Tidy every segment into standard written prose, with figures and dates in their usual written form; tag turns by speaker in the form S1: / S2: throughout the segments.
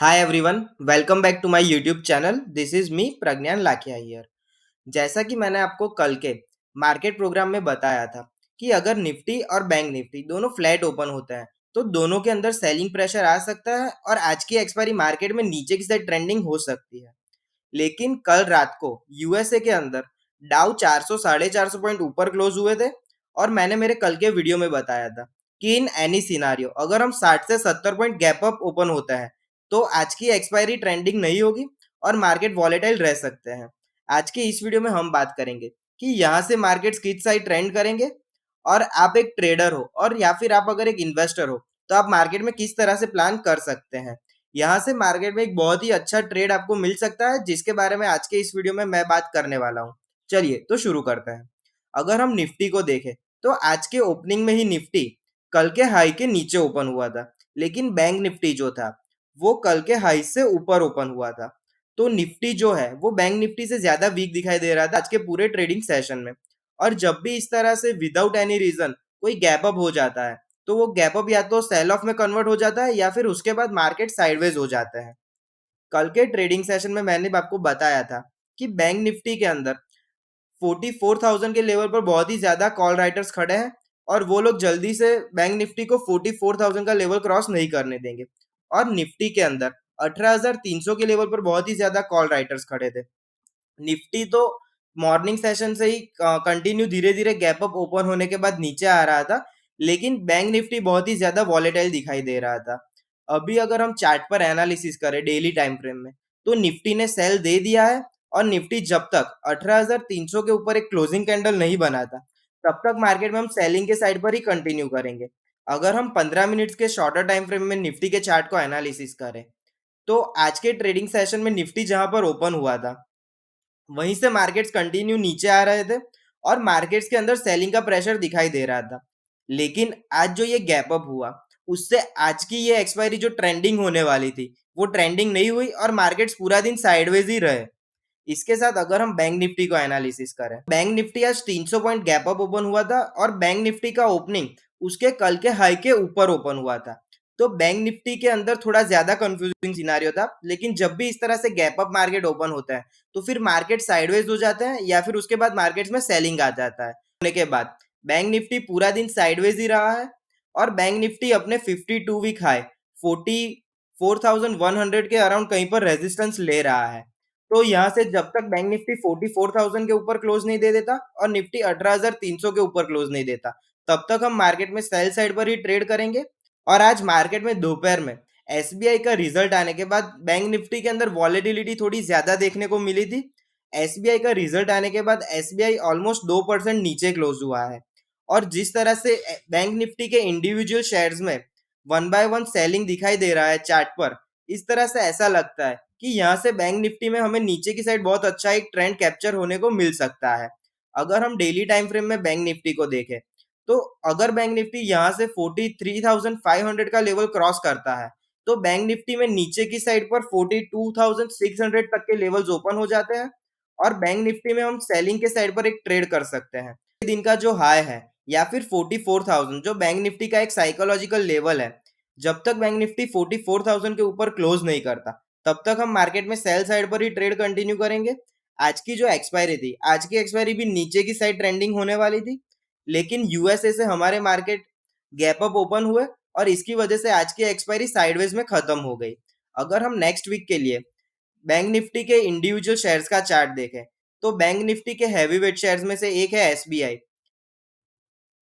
S1: Hi everyone, welcome back to my YouTube channel. This is me Pragyan Lakhia here. जैसा कि मैंने आपको कल के मार्केट प्रोग्राम में बताया था कि अगर निफ्टी और बैंक निफ्टी दोनों फ्लैट ओपन होता है तो दोनों के अंदर सेलिंग प्रेशर आ सकता है और आज की एक्सपायरी मार्केट में नीचे की साइड ट्रेंडिंग हो सकती है। लेकिन कल रात को यूएसए के अंदर डाउ 400 साढ़े 400 पॉइंट ऊपर क्लोज हुए थे और मैंने मेरे कल के वीडियो में बताया था कि इन एनी सिनारियो अगर हम 60 से 70 पॉइंट गैप अप ओपन होता है तो आज की एक्सपायरी ट्रेंडिंग नहीं होगी और मार्केट वॉलेटाइल रह सकते हैं। आज के इस वीडियो में हम बात करेंगे कि यहाँ से मार्केट्स किस साइड ट्रेंड करेंगे और आप एक ट्रेडर हो और या फिर आप अगर एक इन्वेस्टर हो तो आप मार्केट में किस तरह से प्लान कर सकते हैं। यहाँ से मार्केट में एक बहुत ही अच्छा ट्रेड आपको मिल सकता है जिसके बारे में आज के इस वीडियो में मैं बात करने वाला हूँ। चलिए तो शुरू करते हैं। अगर हम निफ्टी को देखें तो आज के ओपनिंग में ही निफ्टी कल के हाई के नीचे ओपन हुआ था, लेकिन बैंक निफ्टी जो था वो कल के हाई से ऊपर ओपन हुआ था। तो निफ्टी जो है वो बैंक निफ्टी से ज्यादा वीक दिखाई दे रहा था आज के पूरे ट्रेडिंग सेशन में। और जब भी इस तरह से विदाउट एनी रीजन कोई गैप अप हो जाता है तो वो गैप अप या तो सेल ऑफ में कन्वर्ट हो जाता है या फिर उसके बाद मार्केट साइडवेज हो जाता है। कल के ट्रेडिंग सेशन में मैंने आपको बताया था कि बैंक निफ्टी के अंदर 44,000 के लेवल पर बहुत ही ज्यादा कॉल राइटर्स खड़े हैं और वो लोग जल्दी से बैंक निफ्टी को 44,000 का लेवल क्रॉस नहीं करने देंगे। और निफ्टी के अंदर 18,300 के लेवल पर बहुत ही ज्यादा कॉल राइटर्स खड़े थे। निफ्टी तो मॉर्निंग सेशन से ही कंटिन्यू धीरे धीरे गैप अप ओपन होने के बाद नीचे आ रहा था, लेकिन बैंक निफ्टी बहुत ही ज्यादा वॉलेटाइल दिखाई दे रहा था। अभी अगर हम चार्ट पर एनालिसिस करें डेली टाइम फ्रेम में तो निफ्टी ने सेल दे दिया है और निफ्टी जब तक 18,300 के ऊपर एक क्लोजिंग कैंडल नहीं बनाता तब तक मार्केट में हम सेलिंग के साइड पर ही कंटिन्यू करेंगे। अगर हम 15 मिनट्स के शॉर्टर टाइम फ्रेम में निफ्टी के चार्ट को एनालिसिस करें तो आज के ट्रेडिंग सेशन में निफ्टी जहां पर ओपन हुआ था वहीं से मार्केट्स कंटिन्यू नीचे आ रहे थे और मार्केट्स के अंदर सेलिंग का प्रेशर दिखाई दे रहा था। लेकिन आज जो ये गैप अप हुआ उससे आज की ये एक्सपायरी जो ट्रेंडिंग होने वाली थी वो ट्रेंडिंग नहीं हुई और मार्केट्स पूरा दिन साइडवेज ही रहे। इसके साथ अगर हम बैंक निफ्टी को एनालिसिस करें, बैंक निफ्टी आज 300 पॉइंट गैप अप ओपन हुआ था और बैंक निफ्टी का ओपनिंग उसके कल के हाई के ऊपर ओपन हुआ था। तो बैंक निफ्टी के अंदर थोड़ा ज्यादा कंफ्यूजिंग सिनारियो था, लेकिन जब भी इस तरह से गैप अप मार्केट ओपन होता है तो फिर मार्केट साइडवेज हो जाता है या फिर उसके बाद मार्केट्स में सेलिंग आ जाता है। होने के बाद बैंक निफ्टी पूरा दिन साइडवेज ही रहा है और बैंक निफ्टी अपने 52 वीक हाई 44,100 के अराउंड कहीं पर रेजिस्टेंस ले रहा है। तो यहाँ से जब तक बैंक निफ्टी 44,000 के ऊपर क्लोज नहीं दे देता और निफ्टी 18,300 के ऊपर क्लोज नहीं देता तब तक हम मार्केट में सेल साइड पर ही ट्रेड करेंगे। और आज मार्केट में दोपहर में एसबीआई का रिजल्ट आने के बाद बैंक निफ्टी के अंदर वॉलेटिलिटी थोड़ी ज्यादा देखने को मिली थी। एसबीआई का रिजल्ट आने के बाद एसबीआई ऑलमोस्ट 2% नीचे क्लोज हुआ है। और जिस तरह से बैंक निफ्टी के इंडिविजुअल शेयर्स में वन बाय वन सेलिंग दिखाई दे रहा है चार्ट पर, इस तरह से ऐसा लगता है कि यहाँ से बैंक निफ्टी में हमें नीचे की साइड बहुत अच्छा एक ट्रेंड कैप्चर होने को मिल सकता है। अगर हम डेली टाइम फ्रेम में बैंक निफ्टी को देखें तो अगर बैंक निफ्टी यहाँ से 43,500 का लेवल क्रॉस करता है तो बैंक निफ्टी में नीचे की साइड पर 42,600 तक के लेवल्स ओपन हो जाते हैं और बैंक निफ्टी में हम सेलिंग के साइड पर एक ट्रेड कर सकते हैं। दिन का जो हाई है या फिर 44,000 जो बैंक निफ्टी का एक साइकोलॉजिकल लेवल है, जब तक बैंक निफ्टी 44,000 के ऊपर क्लोज नहीं करता तब तक हम मार्केट में सेल साइड पर ही ट्रेड कंटिन्यू करेंगे। आज की जो एक्सपायरी थी, आज की एक्सपायरी भी नीचे की साइड ट्रेंडिंग होने वाली थी, लेकिन यूएसए से हमारे मार्केट गैप अप ओपन हुए और इसकी वजह से आज की एक्सपायरी साइडवेज में खत्म हो गई। अगर हम नेक्स्ट वीक के लिए बैंक निफ्टी के इंडिविजुअल शेयर्स का चार्ट देखें तो बैंक निफ्टी के हैवी वेट शेयर्स में से एक है एसबीआई।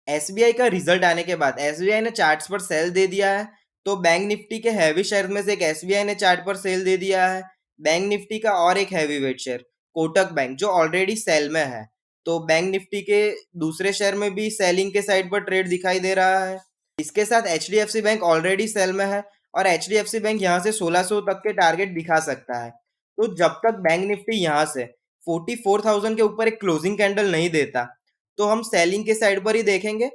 S1: एसबीआई का रिजल्ट आने के बाद एसबीआई ने चार्ट्स पर सेल दे दिया है, तो बैंक निफ्टी के हैवी शेयर में से एक एसबीआई ने चार्ट पर सेल दे दिया है। बैंक निफ्टी का और एक heavy weight share Kotak bank जो ऑलरेडी सेल में है, तो बैंक निफ्टी के दूसरे शेयर में भी सेलिंग के साइड पर ट्रेड दिखाई दे रहा है। इसके साथ H D F C bank already sale में है और H D F C bank यहाँ से 1600 तक के टारगेट दिखा सकता है। तो जब तक बैंक निफ्टी यहाँ से 44,000 के ऊपर एक क्लोजिंग कैंडल नहीं देता तो हम सेलिंग के साइड पर ही देखेंगे।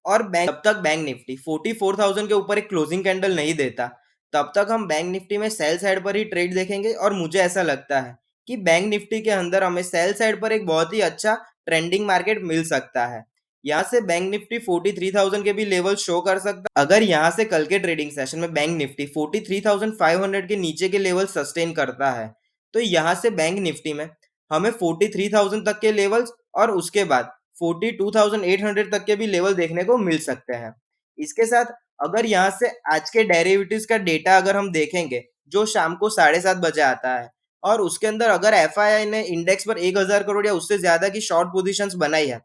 S1: और बैंक जब तक बैंक निफ्टी 44,000 के ऊपर एक क्लोजिंग कैंडल नहीं देता तब तक हम बैंक निफ्टी में सेल साइड पर ही ट्रेड देखेंगे। और मुझे ऐसा लगता है कि बैंक निफ्टी के अंदर हमें सेल साइड पर एक बहुत ही अच्छा ट्रेंडिंग मार्केट मिल सकता है। यहाँ से बैंक निफ्टी 43,000 के भी लेवल शो कर सकता है। अगर यहाँ से कल के ट्रेडिंग सेशन में बैंक निफ्टी 43,500 के नीचे के लेवल सस्टेन करता है, तो यहाँ से बैंक निफ्टी में हमें 43,000 तक के लेवल्स और उसके बाद 42,800 तक के भी लेवल देखने को मिल सकते हैं। इसके साथ अगर यहाँ से आज के डेरिवेटिव्स का डेटा अगर हम देखेंगे, जो शाम को 7:30 बजे आता है, और उसके अंदर अगर एफआईआई ने इंडेक्स पर 1,000 करोड़ या उससे ज्यादा की शॉर्ट पोजीशंस बनाई है,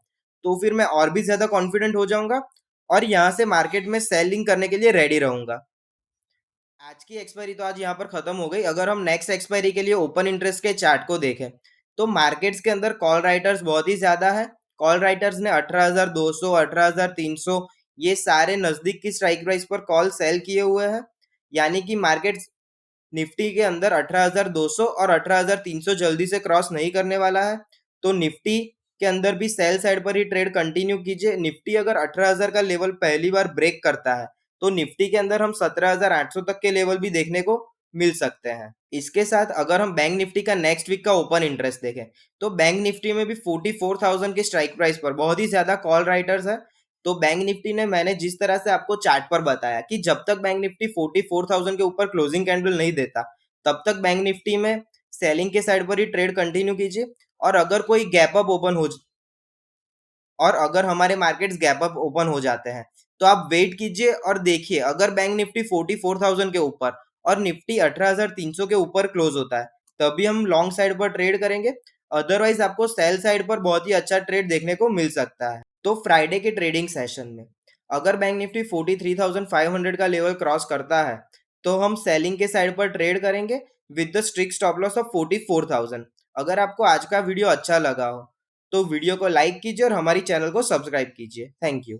S1: तो फिर मैं और भी ज्यादा कॉन्फिडेंट हो जाऊंगा और यहाँ से मार्केट में सेलिंग करने के लिए रेडी रहूंगा। आज की एक्सपायरी तो आज यहाँ पर खत्म हो गई। अगर हम नेक्स्ट एक्सपायरी के लिए ओपन इंटरेस्ट के चार्ट को देखें, तो मार्केट्स के अंदर कॉल राइटर्स बहुत ही ज्यादा है। कॉल राइटर्स ने 18,200, 18,300 ये सारे नजदीक की स्ट्राइक प्राइस पर कॉल सेल किए हुए हैं। यानी कि मार्केट निफ्टी के अंदर 18,200 और 18,300 जल्दी से क्रॉस नहीं करने वाला है। तो निफ्टी के अंदर भी सेल साइड पर ही ट्रेड कंटिन्यू कीजिए। निफ्टी अगर 18,000 का लेवल पहली बार ब्रेक करता है, तो निफ्टी के अंदर हम 17,800 तक के लेवल भी देखने को मिल सकते हैं। इसके साथ अगर हम बैंक निफ्टी का नेक्स्ट वीक का ओपन इंटरेस्ट देखें, तो बैंक निफ्टी में भी 44,000 के स्ट्राइक प्राइस पर बहुत ही ज्यादा कॉल राइटर्स है। तो बैंक निफ्टी ने मैंने जिस तरह से आपको चार्ट पर बताया कि जब तक बैंक निफ्टी 44,000 के ऊपर क्लोजिंग कैंडल नहीं देता, तब तक बैंक निफ्टी में सेलिंग के साइड पर ही ट्रेड कंटिन्यू कीजिए। और अगर कोई गैप अप ओपन हो और अगर हमारे मार्केट्स गैप अप ओपन हो जाते हैं, तो आप वेट कीजिए और देखिए, अगर बैंक निफ्टी 44,000 के ऊपर और निफ्टी 18,300 के ऊपर क्लोज होता है, तभी हम लॉन्ग साइड पर ट्रेड करेंगे। अदरवाइज आपको सेल साइड पर बहुत ही अच्छा ट्रेड देखने को मिल सकता है। तो फ्राइडे के ट्रेडिंग सेशन में अगर बैंक निफ्टी 43,500 का लेवल क्रॉस करता है, तो हम सेलिंग के साइड पर ट्रेड करेंगे with the strict stop loss of 44,000। अगर आपको आज का वीडियो अच्छा लगा हो, तो वीडियो को लाइक कीजिए और हमारी चैनल को सब्सक्राइब कीजिए। Thank you.